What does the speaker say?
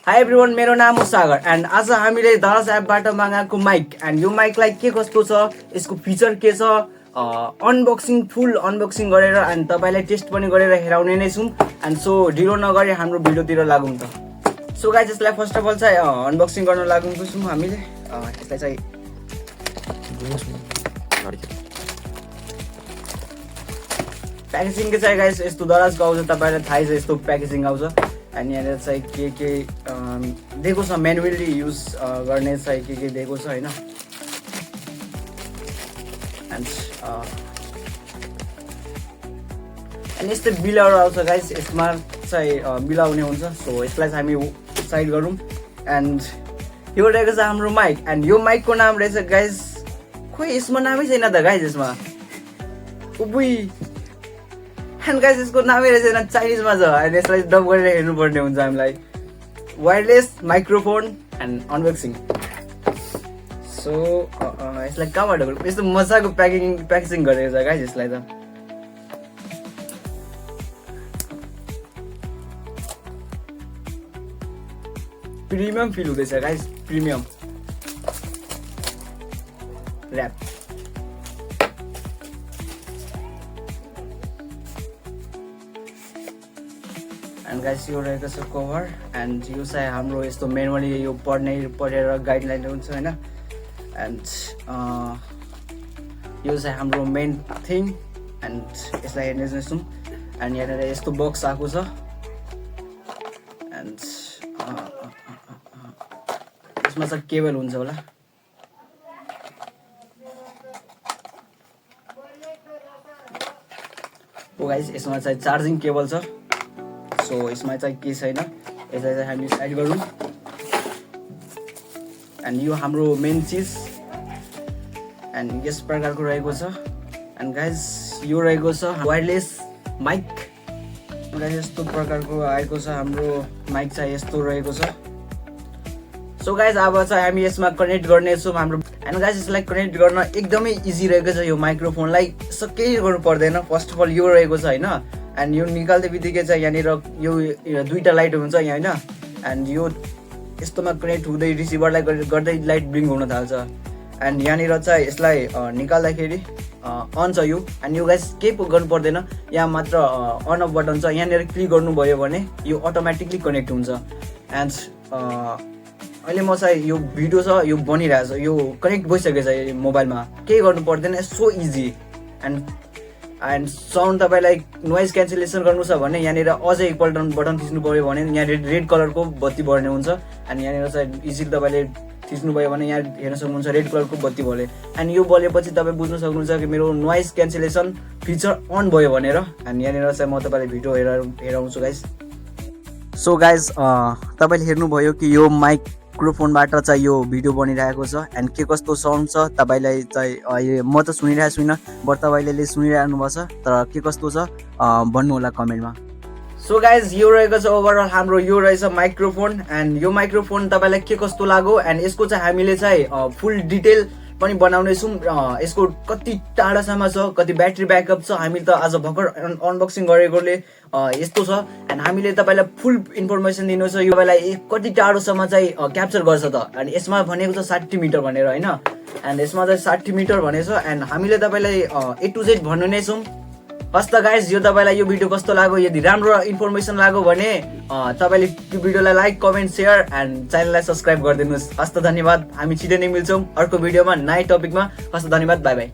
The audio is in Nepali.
हाई एभ्रिवान, मेरो नाम हो सागर एन्ड आज हामीले दराज एपबाट मगाएको माइक एन्ड यो माइकलाई के कस्तो छ, यसको फिचर के छ, फुल अनबक्सिङ गरेर एन्ड तपाईँलाई टेस्ट पनि गरेर हेराउने नै छौँ। एन्ड सो ढिलो नगरी हाम्रो भिडियोतिर लागौँ त। सो गाइज, यसलाई फर्स्ट अफ अल चाहिँ अनबक्सिङ गर्न लागेको छौँ हामीले। यसलाई चाहिँ प्याकेजिङ के चाहिँ गाइज यस्तो दराजको आउँछ, तपाईँलाई थाहै छ यस्तो प्याकेजिङ आउँछ। अनि यहाँनिर चाहिँ के दिएको छ, म्यानुअली युज गर्ने चाहिँ के दिएको छ होइन। एन्ड यस्तै बिलहरू आउँछ गाइज, यसमा चाहिँ मिलाउने हुन्छ। सो यसलाई चाहिँ हामी साइड गरौँ। एन्ड यो रहेको छ हाम्रो माइक एन्ड यो माइकको नाम रहेछ गाइज, खोइ यसमा नामै छैन त गाइज यसमा। उबुई एन्ड गाइज यसको नामै रहेछ चाइनिजमा छ एन्ड यसलाई डब गरेर हेर्नुपर्ने हुन्छ हामीलाई। Wireless microphone and unboxing. So यसलाई कहाँबाट यस्तो मजाको प्याकेजिङ गरेको छ गाइज यसलाई त। प्रिमियम फिल हुँदैछ guys, premium rap. And guys यो रहेको छ कभर एन्ड यो चाहिँ हाम्रो यस्तो मेनुअली यो पढेर गाइडलाइन हुन्छ होइन। एन्ड यो चाहिँ हाम्रो मेन थिङ एन्ड यसलाई हेर्ने छौँ। एन्ड यहाँनिर यस्तो बक्स आएको छ एन्ड यसमा चाहिँ केबल हुन्छ होला। हो गाइस, यसमा चाहिँ चार्जिङ केबल छ। सो यसमा चाहिँ के छैन, यसलाई चाहिँ हामी साइड गरौँ। एन्ड यो हाम्रो मेन चिज एन्ड यस प्रकारको रहेको छ। एन्ड गाइज यो रहेको छ वायरलेस माइक। गाइज यस्तो प्रकारको आएको छ हाम्रो माइक चाहिँ, यस्तो रहेको छ। सो गाइज अब चाहिँ हामी यसमा कनेक्ट गर्नेछौँ हाम्रो। एन्ड गाइज यसलाई कनेक्ट गर्न एकदमै इजी रहेको छ यो माइक्रोफोनलाई, केही गर्नु पर्दैन। फर्स्ट अफ अल यो रहेको छ होइन। एन्ड यो निकाल्दै बित्तिकै चाहिँ यहाँनिर यो दुईवटा लाइट हुन्छ यहाँ होइन। एन्ड यो यस्तोमा कनेक्ट हुँदै रिसिभरलाई गर्दै लाइट ब्लिङ्क हुन थाल्छ। एन्ड यहाँनिर चाहिँ यसलाई निकाल्दाखेरि अन छ यो। एन्ड यो गाइस केही गर्नु पर्दैन, यहाँ मात्र अन अफ बटन छ, यहाँनिर क्लिक गर्नुभयो भने यो अटोमेटिकली कनेक्ट हुन्छ। एन्ड अहिले म चाहिँ यो भिडियो छ यो बनिरहेछ, यो कनेक्ट भइसकेको छ मोबाइलमा, केही गर्नु पर्दैन, सो इजी। एन्ड साउन्ड तपाईँलाई नोइज क्यान्सलेसन गर्नु छ भने यहाँनिर अझै एकपल्ट बटन थिच्नु पऱ्यो भने यहाँ रेड कलरको बत्ती बढ्ने हुन्छ। एन्ड यहाँनिर चाहिँ इजिली तपाईँले थिच्नुभयो भने यहाँ हेर्न सक्नुहुन्छ रेड कलरको बत्ती बल्यो। एन्ड यो बलेपछि तपाईँ बुझ्न सक्नुहुन्छ कि मेरो नोइज क्यान्सलेसन फिचर अन भयो भनेर। एन्ड यहाँनिर चाहिँ म तपाईँलाई भिडियो हेराउँछु गाइस। सो गाइज तपाईँले हेर्नुभयो कि यो माइक्रोफोनबाट चाहिँ यो भिडियो बनिरहेको छ एन्ड के कस्तो साउन्ड छ तपाईँलाई चाहिँ म त सुनिरहेको छुइनँ, बट तपाईँले सुनिरहनु भएको छ, तर के कस्तो छ भन्नु होला कमेन्टमा। सो गाइज यो रहेको छ ओभरअल हाम्रो यो रहेछ माइक्रोफोन। एन्ड यो माइक्रोफोन तपाईँलाई के कस्तो लाग्यो एन्ड यसको चाहिँ हामीले चाहिँ फुल डिटेल पनि बनाउने छौँ। यसको कति टाढासम्म छ, कति ब्याट्री ब्याकअप छ, हामी त आज भर्खर अनबक्सिङ गरेकोले यस्तो छ। एन्ड हामीले तपाईँलाई फुल इन्फर्मेसन दिनु छ यो तपाईँलाई कति टाढोसम्म चाहिँ क्याप्चर गर्छ त। एन्ड यसमा भनेको छ 60 मिटर भनेर होइन। एन्ड यसमा चाहिँ 60 मिटर भनेछ। एन्ड हामीले तपाईँलाई A to Z भन्नु नै छौँ। हस् त गाइज, यो तपाईँलाई यो भिडियो कस्तो लाग्यो, यदि राम्रो इन्फर्मेसन लाग्यो भने तपाईँले यो भिडियोलाई लाइक कमेन्ट सेयर एन्ड च्यानललाई सब्सक्राइब गरिदिनुहोस्। हस् त धन्यवाद, हामी छिटै नै मिल्छौँ अर्को भिडियोमा नयाँ टपिकमा। हस् त धन्यवाद, बाई बाई।